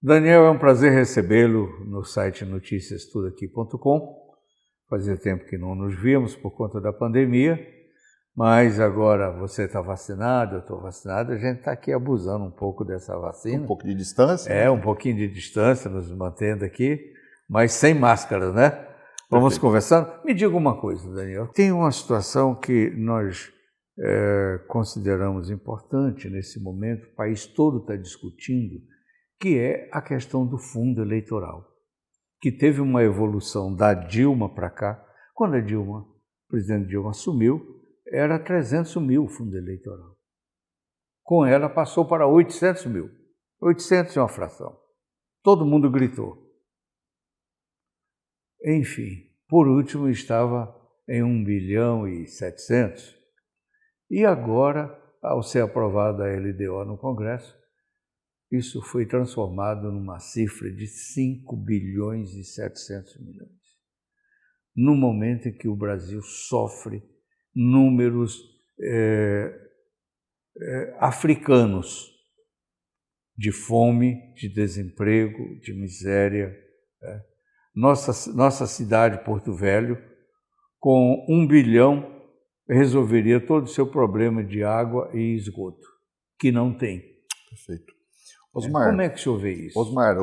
Daniel, é um prazer recebê-lo no site noticiastudaqui.com. Fazia tempo que não nos víamos por conta da pandemia, mas agora você está vacinado, eu estou vacinado, a gente está aqui abusando um pouco dessa vacina. Um pouco de distância? É, um pouquinho de distância, nos mantendo aqui, mas sem máscara, né? Vamos Perfeito. Conversando. Me diga uma coisa, Daniel. Tem uma situação que nós consideramos importante nesse momento, o país todo está discutindo, que é a questão do fundo eleitoral, que teve uma evolução da Dilma para cá. Quando o presidente Dilma assumiu, era 300 mil o fundo eleitoral. Com ela passou para 800 mil. 800 é uma fração. Todo mundo gritou. Enfim, por último estava em 1 bilhão e 700. E agora, ao ser aprovada a LDO no Congresso, isso foi transformado numa cifra de 5 bilhões e 700 milhões. No momento em que o Brasil sofre números africanos de fome, de desemprego, de miséria. Nossa cidade, Porto Velho, com 1 bilhão, resolveria todo o seu problema de água e esgoto, que não tem. Perfeito. Osmar, como é que o senhor vê isso? Osmar,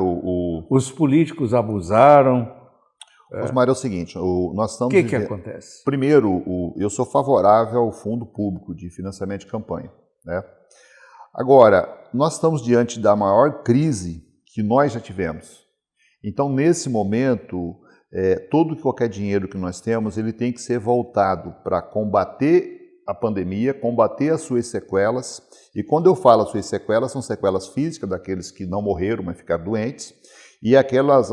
os políticos abusaram. Osmar, é o seguinte, nós estamos... O que acontece? Primeiro, eu sou favorável ao fundo público de financiamento de campanha, né? Agora, nós estamos diante da maior crise que nós já tivemos. Então, nesse momento, todo e qualquer dinheiro que nós temos, ele tem que ser voltado para combater a pandemia, combater as suas sequelas. E quando eu falo as suas sequelas, são sequelas físicas daqueles que não morreram, mas ficaram doentes, e a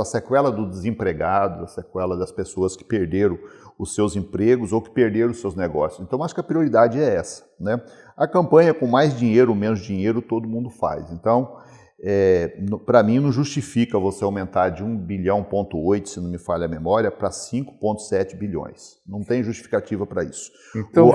sequela do desempregado, a sequela das pessoas que perderam os seus empregos ou que perderam os seus negócios. Então, acho que a prioridade é essa, né? A campanha com mais dinheiro ou menos dinheiro, todo mundo faz. Então, para mim, não justifica você aumentar de 1,8 bilhão, se não me falha a memória, para 5,7 bilhões. Não tem justificativa para isso. Então,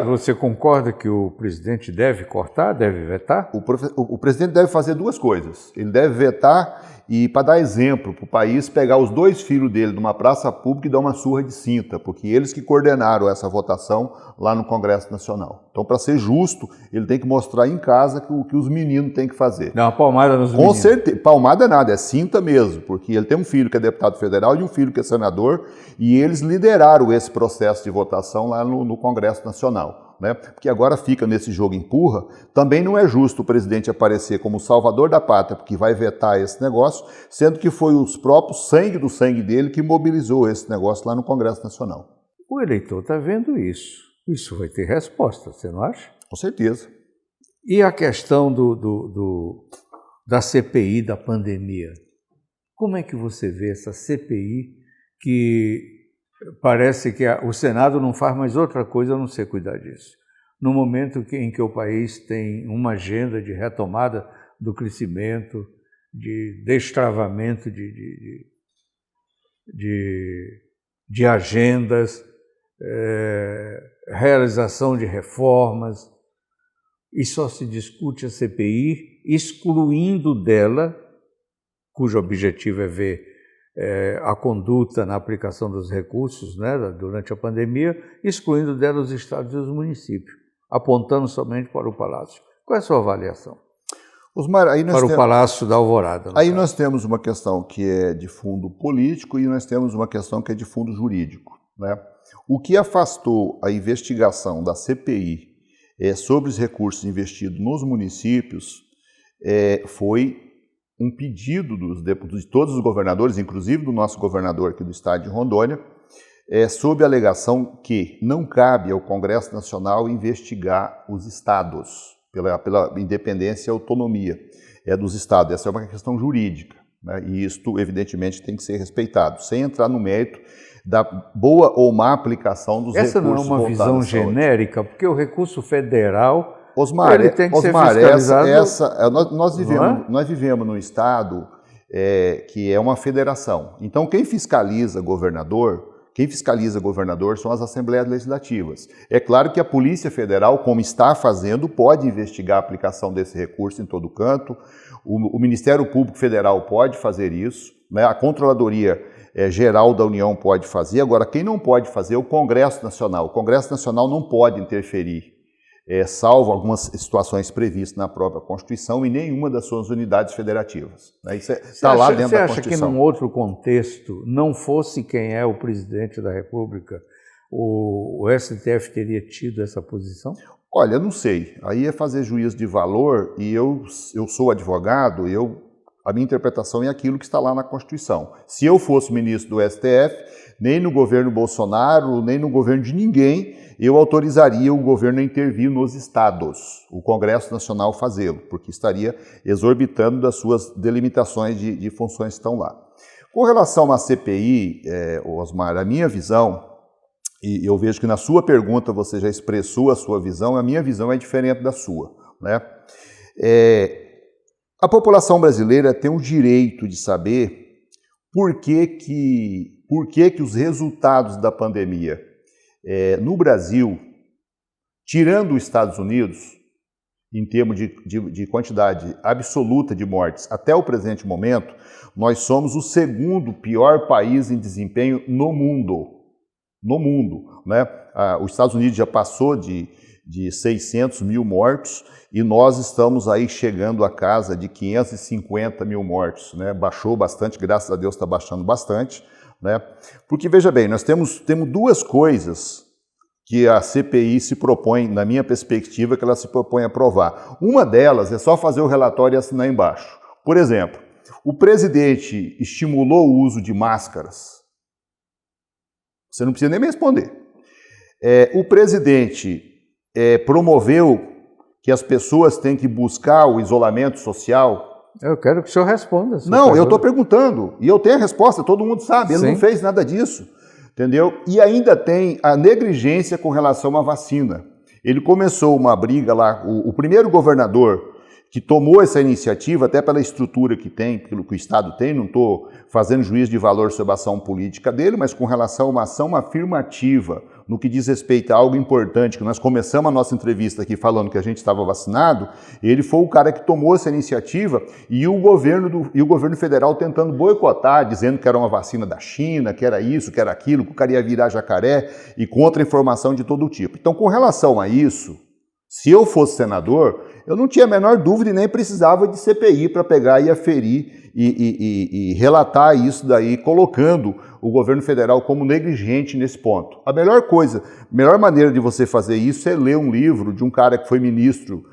você concorda que o presidente deve cortar, deve vetar? O presidente deve fazer duas coisas. Ele deve vetar e, para dar exemplo para o país, pegar os 2 filhos dele numa praça pública e dar uma surra de cinta, porque eles que coordenaram essa votação lá no Congresso Nacional. Então, para ser justo, ele tem que mostrar em casa o que os meninos têm que fazer. Dá uma palmada nos meninos. Com certeza. Palmada nada, é cinta mesmo, porque ele tem um filho que é deputado federal e um filho que é senador, e eles lideraram esse processo de votação lá no Congresso Nacional, né? Porque agora fica nesse jogo empurra. Também não é justo o presidente aparecer como salvador da pátria, porque vai vetar esse negócio, sendo que foi os próprios sangue do sangue dele que mobilizou esse negócio lá no Congresso Nacional. O eleitor está vendo isso. Isso vai ter resposta, você não acha? Com certeza. E a questão da CPI da pandemia? Como é que você vê essa CPI que parece que o Senado não faz mais outra coisa a não ser cuidar disso? No momento em que o país tem uma agenda de retomada do crescimento, de destravamento de agendas, realização de reformas, e só se discute a CPI, excluindo dela, cujo objetivo é ver a conduta na aplicação dos recursos, né, durante a pandemia, excluindo dela os estados e os municípios, apontando somente para o Palácio. Qual é a sua avaliação? Osmar, o Palácio da Alvorada. Aí nós temos uma questão que é de fundo político e nós temos uma questão que é de fundo jurídico, né? O que afastou a investigação da CPI sobre os recursos investidos nos municípios foi um pedido de todos os governadores, inclusive do nosso governador aqui do estado de Rondônia, sob a alegação que não cabe ao Congresso Nacional investigar os estados, pela independência e autonomia dos estados. Essa é uma questão jurídica, né? E isto, evidentemente, tem que ser respeitado, sem entrar no mérito da boa ou má aplicação dos recursos. Essa não é uma visão genérica, porque o recurso federal, Osmar, ele tem que ser fiscalizado. Nós vivemos num estado que é uma federação. Então, quem fiscaliza governador, Quem fiscaliza governador são as Assembleias Legislativas. É claro que a Polícia Federal, como está fazendo, pode investigar a aplicação desse recurso em todo canto. O Ministério Público Federal pode fazer isso, né? A Controladoria Geral da União pode fazer. Agora, quem não pode fazer é o Congresso Nacional. O Congresso Nacional não pode interferir, salvo algumas situações previstas na própria Constituição, em nenhuma das suas unidades federativas. Isso está lá dentro da Constituição. Você acha que, num outro contexto, não fosse quem é o presidente da República, o STF teria tido essa posição? Olha, eu não sei. Aí é fazer juízo de valor, e eu sou advogado, a minha interpretação é aquilo que está lá na Constituição. Se eu fosse ministro do STF, nem no governo Bolsonaro, nem no governo de ninguém, eu autorizaria o governo a intervir nos estados, o Congresso Nacional fazê-lo, porque estaria exorbitando das suas delimitações de funções que estão lá. Com relação à CPI, Osmar, a minha visão, e eu vejo que na sua pergunta você já expressou a sua visão, a minha visão é diferente da sua, né? A população brasileira tem o direito de saber por que os resultados da pandemia no Brasil, tirando os Estados Unidos, em termos de quantidade absoluta de mortes, até o presente momento, nós somos o segundo pior país em desempenho no mundo. No mundo, né? Os Estados Unidos já passou de 600 mil mortos e nós estamos aí chegando à casa de 550 mil mortos, né? Baixou bastante, graças a Deus está baixando bastante, né? Porque, veja bem, nós temos duas coisas que a CPI se propõe, na minha perspectiva, que ela se propõe a provar. Uma delas é só fazer o relatório e assinar embaixo. Por exemplo, o presidente estimulou o uso de máscaras. Você não precisa nem me responder. O presidente promoveu que as pessoas têm que buscar o isolamento social. Eu quero que o senhor responda. Não, eu estou perguntando, e eu tenho a resposta, todo mundo sabe, ele não fez nada disso, entendeu? E ainda tem a negligência com relação à vacina. Ele começou uma briga lá, o primeiro governador que tomou essa iniciativa, até pela estrutura que tem, pelo que o Estado tem, não estou fazendo juízo de valor sobre a ação política dele, mas com relação a uma ação afirmativa, no que diz respeito a algo importante, que nós começamos a nossa entrevista aqui falando que a gente estava vacinado, ele foi o cara que tomou essa iniciativa e o governo federal tentando boicotar, dizendo que era uma vacina da China, que era isso, que era aquilo, que o cara ia virar jacaré e contra-informação de todo tipo. Então, com relação a isso, se eu fosse senador, eu não tinha a menor dúvida e nem precisava de CPI para pegar e aferir e relatar isso daí, colocando o governo federal como negligente nesse ponto. A melhor maneira de você fazer isso é ler um livro de um cara que foi ministro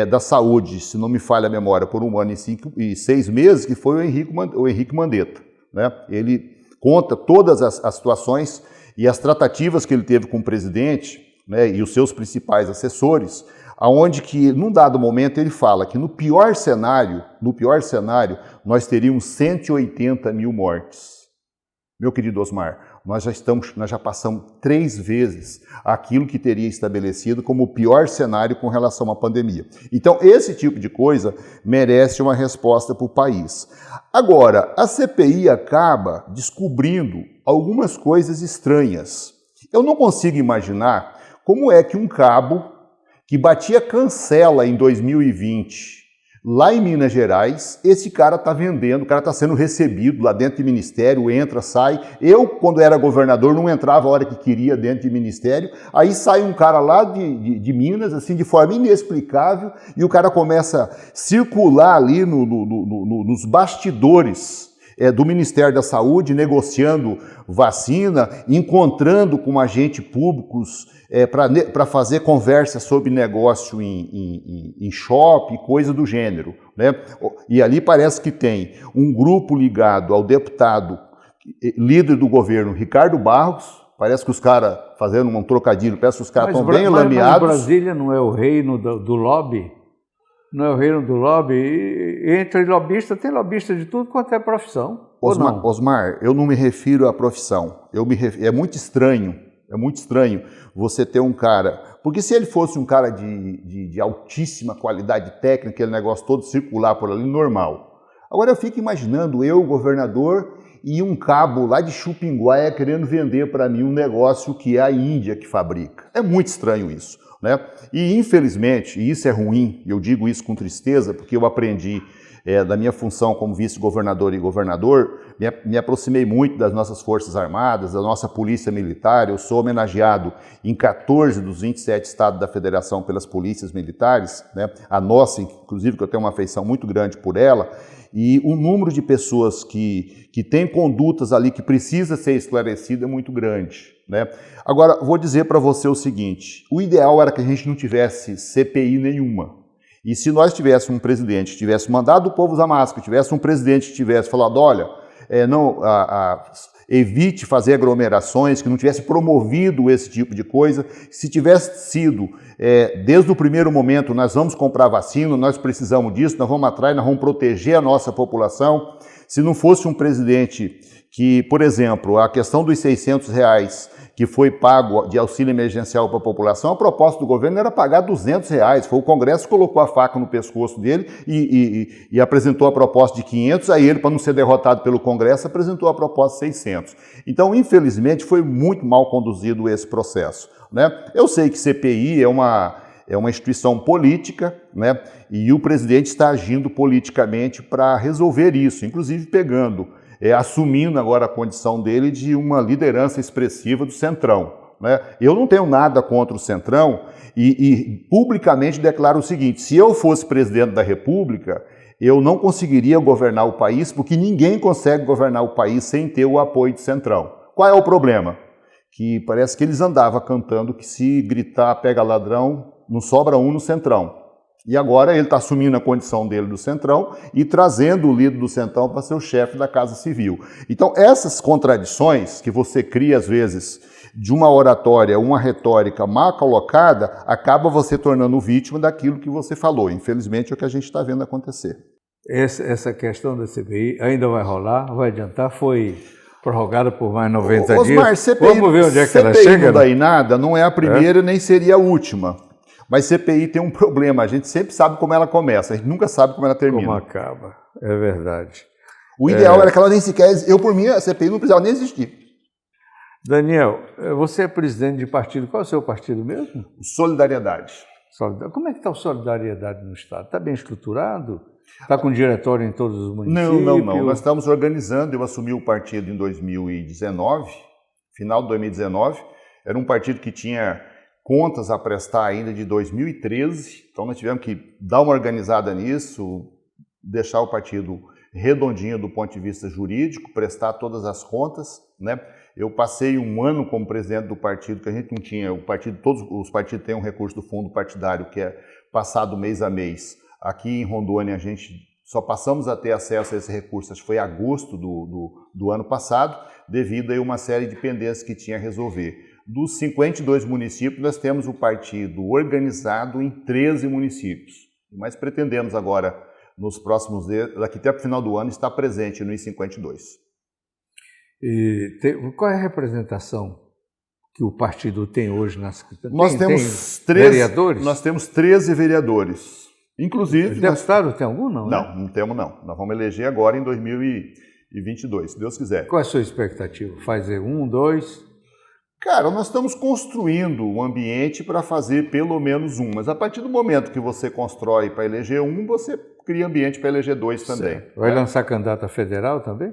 da Saúde, se não me falha a memória, por 1 ano e 6 meses, que foi o Henrique Mandetta, né? Ele conta todas as situações e as tratativas que ele teve com o presidente, né, e os seus principais assessores, aonde que, num dado momento, ele fala que no pior cenário, nós teríamos 180 mil mortes. Meu querido Osmar, nós já passamos 3 vezes aquilo que teria estabelecido como o pior cenário com relação à pandemia. Então, esse tipo de coisa merece uma resposta para o país. Agora, a CPI acaba descobrindo algumas coisas estranhas. Eu não consigo imaginar como é que um cabo que batia cancela em 2020, lá em Minas Gerais, esse cara está vendendo, o cara está sendo recebido lá dentro de ministério, entra, sai. Eu, quando era governador, não entrava a hora que queria dentro de ministério, aí sai um cara lá de Minas, assim, de forma inexplicável, e o cara começa a circular ali nos bastidores do Ministério da Saúde, negociando vacina, encontrando com agentes públicos para fazer conversa sobre negócio em shopping, coisa do gênero, né? E ali parece que tem um grupo ligado ao deputado líder do governo, Ricardo Barros. Parece que os caras, fazendo um trocadilho, parece que os caras estão bem lameados. Mas Brasília não é o reino do lobby? Não é o reino do lobby? E entre lobistas, tem lobista de tudo quanto é profissão. Osmar, eu não me refiro à profissão. É muito estranho você ter um cara... Porque se ele fosse um cara de altíssima qualidade técnica, aquele negócio todo circular por ali, normal. Agora eu fico imaginando eu, governador, e um cabo lá de Chupinguaia querendo vender para mim um negócio que é a Índia que fabrica. É muito estranho isso, né? E infelizmente, e isso é ruim, eu digo isso com tristeza, porque eu aprendi da minha função como vice-governador e governador, me aproximei muito das nossas Forças Armadas, da nossa Polícia Militar. Eu sou homenageado em 14 dos 27 estados da Federação pelas polícias militares, né? A nossa, inclusive, que eu tenho uma afeição muito grande por ela, e o número de pessoas que têm condutas ali que precisa ser esclarecida é muito grande, né? Agora, vou dizer para você o seguinte, o ideal era que a gente não tivesse CPI nenhuma. E se nós tivéssemos um presidente que tivesse mandado o povo usar máscara, tivesse um presidente que tivesse falado, olha, evite fazer aglomerações, que não tivesse promovido esse tipo de coisa, se tivesse sido, desde o primeiro momento, nós vamos comprar vacina, nós precisamos disso, nós vamos atrás, nós vamos proteger a nossa população, se não fosse um presidente que, por exemplo, a questão dos R$600 que foi pago de auxílio emergencial para a população, a proposta do governo era pagar R$200. Foi o Congresso que colocou a faca no pescoço dele e apresentou a proposta de 500, aí ele, para não ser derrotado pelo Congresso, apresentou a proposta de 600. Então, infelizmente, foi muito mal conduzido esse processo, né? Eu sei que CPI é uma instituição política, né? E o presidente está agindo politicamente para resolver isso, inclusive assumindo agora a condição dele de uma liderança expressiva do Centrão, né? Eu não tenho nada contra o Centrão e publicamente declaro o seguinte, se eu fosse presidente da República, eu não conseguiria governar o país, porque ninguém consegue governar o país sem ter o apoio do Centrão. Qual é o problema? Que parece que eles andavam cantando que se gritar pega ladrão, não sobra um no Centrão. E agora ele está assumindo a condição dele do Centrão e trazendo o líder do Centrão para ser o chefe da Casa Civil. Então, essas contradições que você cria, às vezes, de uma oratória, uma retórica mal colocada, acaba você tornando vítima daquilo que você falou. Infelizmente, é o que a gente está vendo acontecer. Essa questão da CPI ainda vai rolar, vai adiantar, foi prorrogada por mais 90 dias. CPI, vamos ver onde é que CPI ela chega. Não dá em nada, não é a primeira nem seria a última. Mas CPI tem um problema, a gente sempre sabe como ela começa, a gente nunca sabe como ela termina. Como acaba, é verdade. O ideal era que ela nem sequer, por mim, a CPI não precisava nem existir. Daniel, você é presidente de partido, qual é o seu partido mesmo? Solidariedade. Como é que está o Solidariedade no Estado? Está bem estruturado? Está com diretório em todos os municípios? Não. Nós estamos organizando, eu assumi o partido em 2019, final de 2019, era um partido que tinha contas a prestar ainda de 2013, então nós tivemos que dar uma organizada nisso, deixar o partido redondinho do ponto de vista jurídico, prestar todas as contas, né? Eu passei um ano como presidente do partido, que a gente não tinha, todos os partidos têm um recurso do fundo partidário que é passado mês a mês. Aqui em Rondônia a gente só passamos a ter acesso a esse recurso, acho que foi em agosto do ano passado, devido a uma série de pendências que tinha a resolver. Dos 52 municípios, nós temos o partido organizado em 13 municípios. Mas pretendemos agora, nos próximos dias, daqui até o final do ano, estar presente nos 52. Qual é a representação que o partido tem hoje na Secretaria? Nós temos 13 vereadores? Nós temos 13 vereadores. Inclusive... Deputado tem algum, não? Não temos não. Nós vamos eleger agora em 2022, se Deus quiser. Qual é a sua expectativa? Fazer 1, 2... Cara, nós estamos construindo um ambiente para fazer pelo menos um, mas a partir do momento que você constrói para eleger um, você cria ambiente para eleger 2 também. Vai lançar candidato a federal também?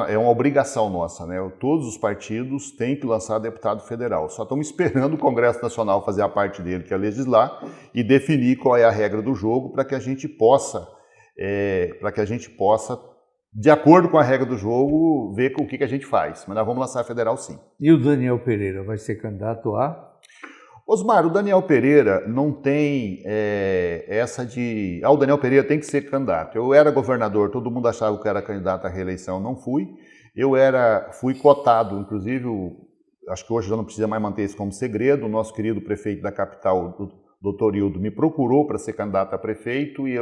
É uma obrigação nossa, né? Todos os partidos têm que lançar deputado federal. Só estamos esperando o Congresso Nacional fazer a parte dele, que é legislar, e definir qual é a regra do jogo para que a gente possa, de acordo com a regra do jogo, ver o que a gente faz. Mas nós vamos lançar a federal sim. E o Daniel Pereira vai ser candidato a? Osmar, o Daniel Pereira não tem essa de... o Daniel Pereira tem que ser candidato. Eu era governador, todo mundo achava que eu era candidato à reeleição, não fui. Fui cotado, inclusive, acho que hoje já não precisa mais manter isso como segredo, o nosso querido prefeito da capital, o doutor Hildo, me procurou para ser candidato a prefeito e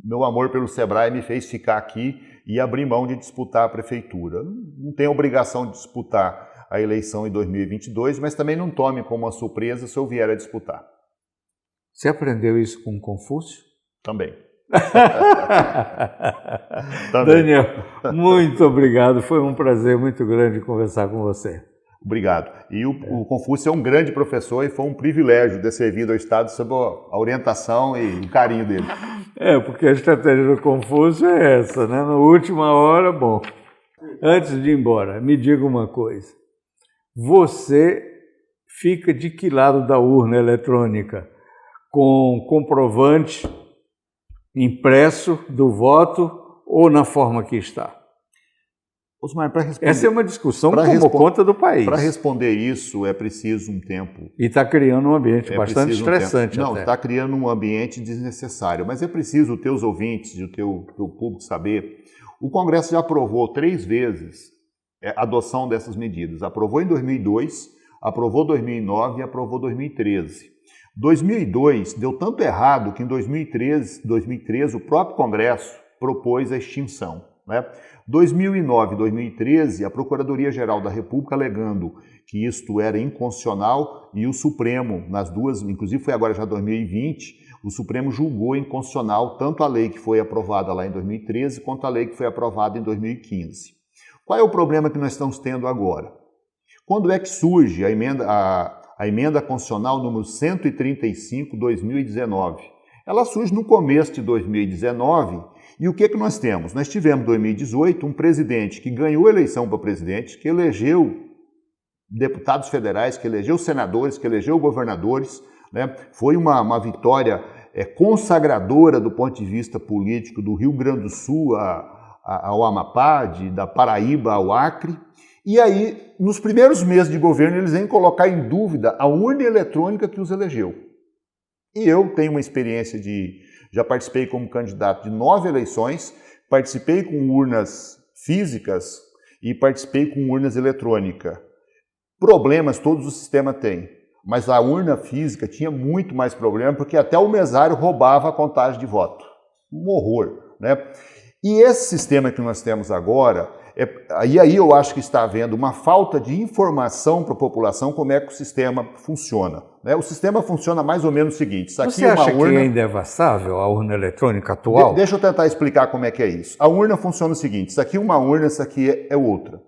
meu amor pelo Sebrae me fez ficar aqui e abrir mão de disputar a prefeitura. Não tenho obrigação de disputar a eleição em 2022, mas também não tome como uma surpresa se eu vier a disputar. Você aprendeu isso com Confúcio? Também. Daniel, muito obrigado. Foi um prazer muito grande conversar com você. Obrigado. E o Confúcio é um grande professor e foi um privilégio ter servido ao Estado sob a orientação e o carinho dele. Porque a estratégia do Confúcio é essa, né? Na última hora, bom. Antes de ir embora, me diga uma coisa. Você fica de que lado da urna eletrônica? Com comprovante impresso do voto ou na forma que está? Osmar, para responder... Essa é uma discussão que tomou conta do país. Para responder isso é preciso um tempo. E está criando um ambiente bastante estressante. Não, está criando um ambiente desnecessário. Mas é preciso os teus ouvintes e o teu público saber. O Congresso já aprovou 3 vezes a adoção dessas medidas. Aprovou em 2002, aprovou 2009 e aprovou 2013. 2002 deu tanto errado que em 2013 o próprio Congresso propôs a extinção. 2009 e 2013, a Procuradoria-Geral da República alegando que isto era inconstitucional e o Supremo, nas duas, inclusive foi agora já 2020, o Supremo julgou inconstitucional tanto a lei que foi aprovada lá em 2013 quanto a lei que foi aprovada em 2015. Qual é o problema que nós estamos tendo agora? Quando é que surge a emenda constitucional número 135/2019? Ela surge no começo de 2019 e o que nós temos? Nós tivemos em 2018 um presidente que ganhou a eleição para presidente, que elegeu deputados federais, que elegeu senadores, que elegeu governadores, né? Foi uma vitória consagradora do ponto de vista político do Rio Grande do Sul ao Amapá, da Paraíba ao Acre. E aí, nos primeiros meses de governo, eles vêm colocar em dúvida a urna eletrônica que os elegeu. E eu tenho uma experiência já participei como candidato de 9 eleições, participei com urnas físicas e participei com urnas eletrônicas. Problemas todos o sistema tem, mas a urna física tinha muito mais problema, porque até o mesário roubava a contagem de voto. Um horror, né? E esse sistema que nós temos agora, aí eu acho que está havendo uma falta de informação para a população como é que o sistema funciona. Né? O sistema funciona mais ou menos o seguinte. Isso aqui Você acha que ainda é vassável a urna eletrônica atual? Deixa eu tentar explicar como é que é isso. A urna funciona o seguinte, isso aqui é uma urna, isso aqui é outra.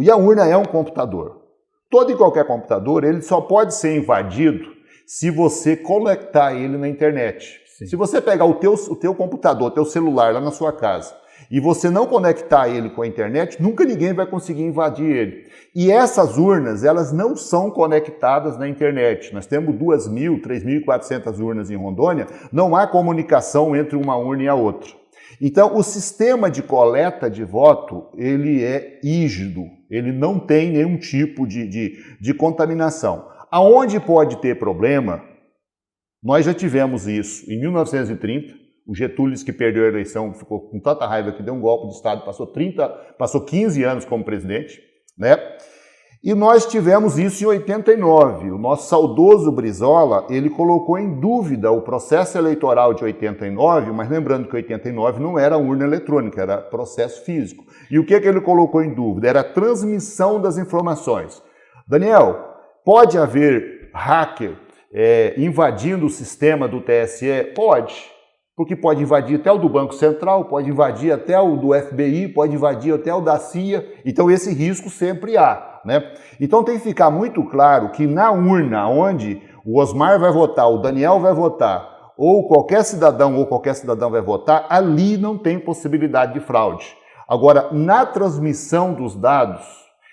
E a urna é um computador. Todo e qualquer computador, ele só pode ser invadido se você conectar ele na internet. Sim. Se você pegar o teu computador, o teu celular lá na sua casa, e você não conectar ele com a internet, nunca ninguém vai conseguir invadir ele. E essas urnas, elas não são conectadas na internet. Nós temos 2.000, 3.400 urnas em Rondônia, não há comunicação entre uma urna e a outra. Então, o sistema de coleta de voto, ele é rígido, ele não tem nenhum tipo de contaminação. Aonde pode ter problema, nós já tivemos isso em 1930, o Getúlio, que perdeu a eleição, ficou com tanta raiva que deu um golpe de Estado, passou 15 anos como presidente, né? E nós tivemos isso em 89. O nosso saudoso Brizola, ele colocou em dúvida o processo eleitoral de 89, mas lembrando que 89 não era urna eletrônica, era processo físico. E o que ele colocou em dúvida? Era a transmissão das informações. Daniel, pode haver hacker invadindo o sistema do TSE? Pode. Porque pode invadir até o do Banco Central, pode invadir até o do FBI, pode invadir até o da CIA, então esse risco sempre há, né? Então tem que ficar muito claro que na urna onde o Osmar vai votar, o Daniel vai votar, ou qualquer cidadão vai votar, ali não tem possibilidade de fraude. Agora, na transmissão dos dados,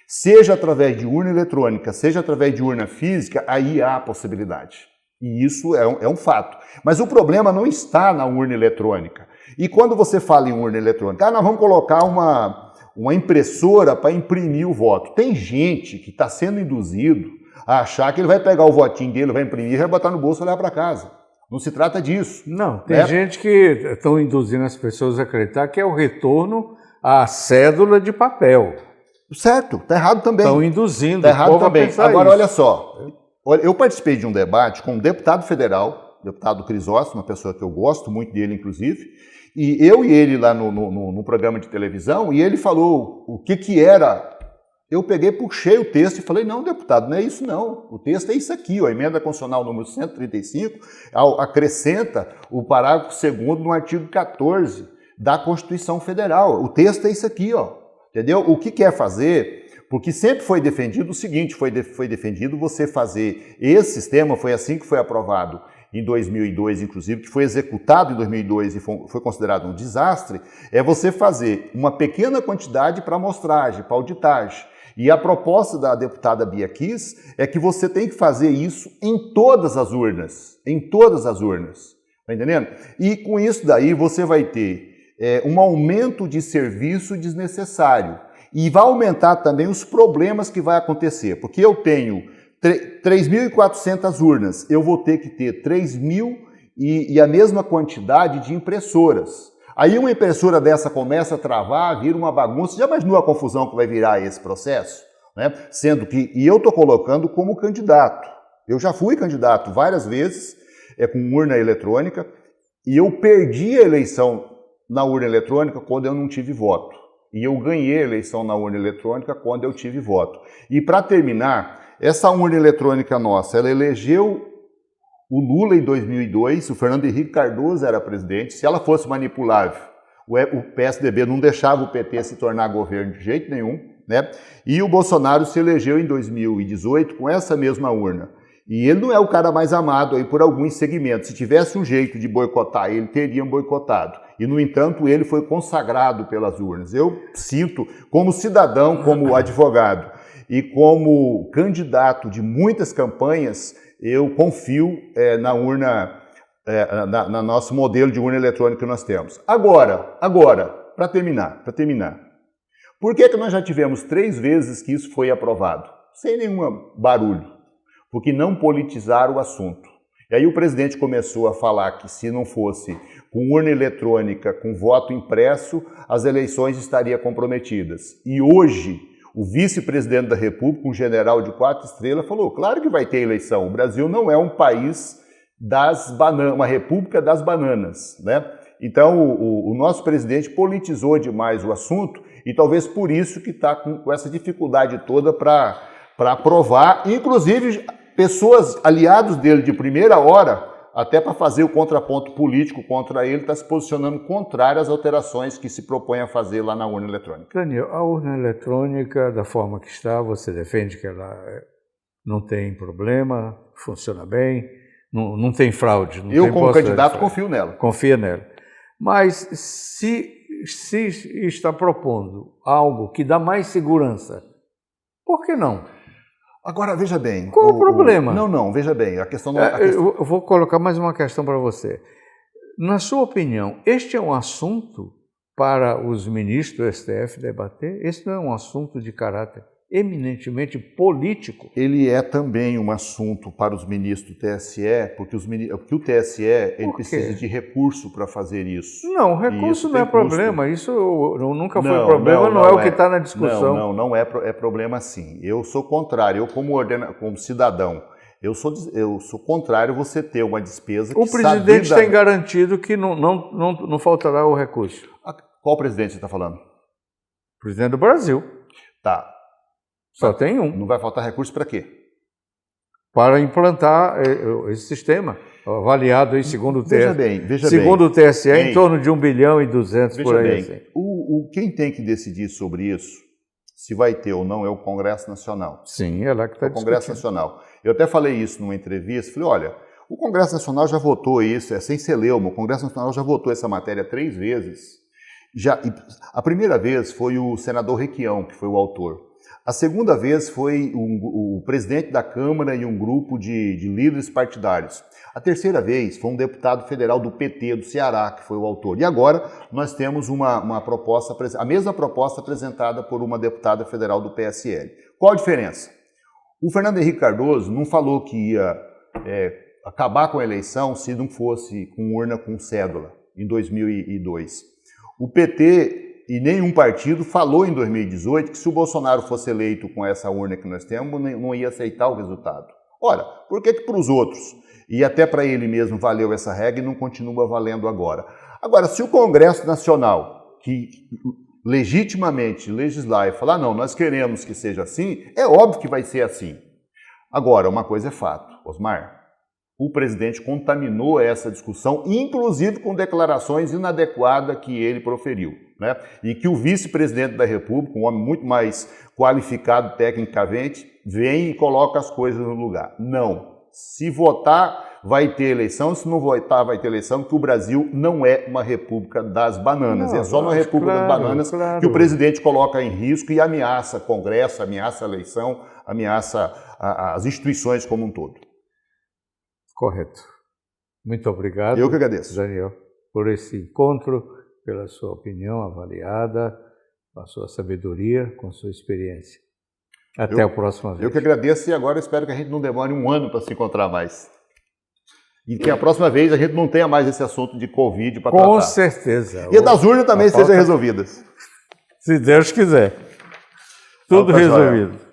seja através de urna eletrônica, seja através de urna física, aí há possibilidade. E isso é um fato. Mas o problema não está na urna eletrônica. E quando você fala em urna eletrônica, nós vamos colocar uma impressora para imprimir o voto. Tem gente que está sendo induzido a achar que ele vai pegar o votinho dele, vai imprimir, vai botar no bolso e levar para casa. Não se trata disso. Não, tem gente que estão induzindo as pessoas a acreditar que é o retorno à cédula de papel. Certo, está errado também. Estão induzindo. Está errado também. Agora, olha só. Eu participei de um debate com um deputado federal, deputado Crisóstomo, uma pessoa que eu gosto muito dele, inclusive, e eu e ele lá no programa de televisão, e ele falou o que era Eu peguei, puxei o texto e falei, não, deputado, não é isso não. O texto é isso aqui, ó, a emenda constitucional número 135 acrescenta o parágrafo 2º no artigo 14 da Constituição Federal. O texto é isso aqui, ó, entendeu? O que quer fazer, porque sempre foi defendido o seguinte, foi defendido você fazer esse sistema, foi assim que foi aprovado em 2002, inclusive, que foi executado em 2002 e foi considerado um desastre, é você fazer uma pequena quantidade para amostragem, para auditagem. E a proposta da deputada Bia Kiss é que você tem que fazer isso em todas as urnas. Em todas as urnas. Tá entendendo? E com isso daí você vai ter um aumento de serviço desnecessário. E vai aumentar também os problemas que vai acontecer. Porque eu tenho 3.400 urnas, eu vou ter que ter 3.000 e a mesma quantidade de impressoras. Aí uma impressora dessa começa a travar, vira uma bagunça. Já imaginou a confusão que vai virar esse processo? Né? Sendo que, e eu estou colocando como candidato. Eu já fui candidato várias vezes com urna eletrônica e eu perdi a eleição na urna eletrônica quando eu não tive voto. E eu ganhei a eleição na urna eletrônica quando eu tive voto. E para terminar, essa urna eletrônica nossa, ela elegeu o Lula em 2002, o Fernando Henrique Cardoso era presidente. Se ela fosse manipulável, o PSDB não deixava o PT se tornar governo de jeito nenhum, né? E o Bolsonaro se elegeu em 2018 com essa mesma urna. E ele não é o cara mais amado aí por alguns segmentos. Se tivesse um jeito de boicotar ele, teriam boicotado. E, no entanto, ele foi consagrado pelas urnas. Eu sinto, como cidadão, como advogado e como candidato de muitas campanhas, eu confio na urna, na nosso modelo de urna eletrônica que nós temos. Agora, para terminar, por que nós já tivemos 3 vezes que isso foi aprovado? Sem nenhum barulho, porque não politizaram o assunto. E aí o presidente começou a falar que se não fosse com urna eletrônica, com voto impresso, as eleições estariam comprometidas. E hoje, o vice-presidente da República, um general de 4 estrelas, falou, claro que vai ter eleição, o Brasil não é um país das bananas, uma república das bananas, né? Então, o nosso presidente politizou demais o assunto e talvez por isso que está com essa dificuldade toda para aprovar, inclusive pessoas aliados dele de primeira hora, até para fazer o contraponto político contra ele, está se posicionando contrário às alterações que se propõe a fazer lá na urna eletrônica. Daniel, a urna eletrônica, da forma que está, você defende que ela não tem problema, funciona bem, não tem fraude. Não eu, tem como candidato, confio nela. Confia nela. Mas se está propondo algo que dá mais segurança, por que não? Agora, veja bem... Qual o problema? Não, veja bem, a questão não Eu vou colocar mais uma questão para você. Na sua opinião, este é um assunto para os ministros do STF debater? Esse não é um assunto de caráter eminentemente político? Ele é também um assunto para os ministros do TSE, porque o TSE ele precisa de recurso para fazer isso. Não, recurso não é problema, isso nunca foi problema, não é o que está na discussão. Não é problema sim. Eu sou contrário, eu como cidadão, eu sou contrário você ter uma despesa que o presidente tem garantido que não faltará o recurso. Qual presidente você está falando? O presidente do Brasil. Tá. Só tem um. Não vai faltar recurso para quê? Para implantar esse sistema, avaliado aí segundo o TSE. Veja segundo bem. o TSE, em torno de 1,2 bilhão por aí. Bem, assim. Quem tem que decidir sobre isso, se vai ter ou não, é o Congresso Nacional. Sim, é lá que está discutindo. O Congresso Nacional. Eu até falei isso numa entrevista, falei, olha, o Congresso Nacional já votou isso, sem celeuma, o Congresso Nacional já votou essa matéria 3 vezes. A primeira vez foi o senador Requião, que foi o autor. A segunda vez foi o presidente da Câmara e um grupo de líderes partidários. A terceira vez foi um deputado federal do PT do Ceará, que foi o autor. E agora nós temos uma proposta, a mesma proposta apresentada por uma deputada federal do PSL. Qual a diferença? O Fernando Henrique Cardoso não falou que ia acabar com a eleição se não fosse com urna com cédula, em 2002. O PT e nenhum partido falou em 2018 que se o Bolsonaro fosse eleito com essa urna que nós temos, não ia aceitar o resultado. Ora, por que para os outros, e até para ele mesmo valeu essa regra e não continua valendo agora? Agora, se o Congresso Nacional, que legitimamente legislar e falar, não, nós queremos que seja assim, é óbvio que vai ser assim. Agora, uma coisa é fato, Osmar, o presidente contaminou essa discussão, inclusive com declarações inadequadas que ele proferiu, né? E que o vice-presidente da República, um homem muito mais qualificado tecnicamente, vem e coloca as coisas no lugar. Não. Se votar, vai ter eleição. Se não votar, vai ter eleição, porque o Brasil não é uma república das bananas. É só uma república das bananas que o presidente coloca em risco e ameaça Congresso, ameaça a eleição, ameaça as instituições como um todo. Correto. Muito obrigado. Eu que agradeço. Daniel, por esse encontro, pela sua opinião avaliada, com a sua sabedoria, com a sua experiência. Até a próxima vez. Eu que agradeço e agora espero que a gente não demore um ano para se encontrar mais. E que a próxima vez a gente não tenha mais esse assunto de Covid para tratar. Com certeza. E das urnas também sejam resolvidas. Se Deus quiser. Tudo resolvido.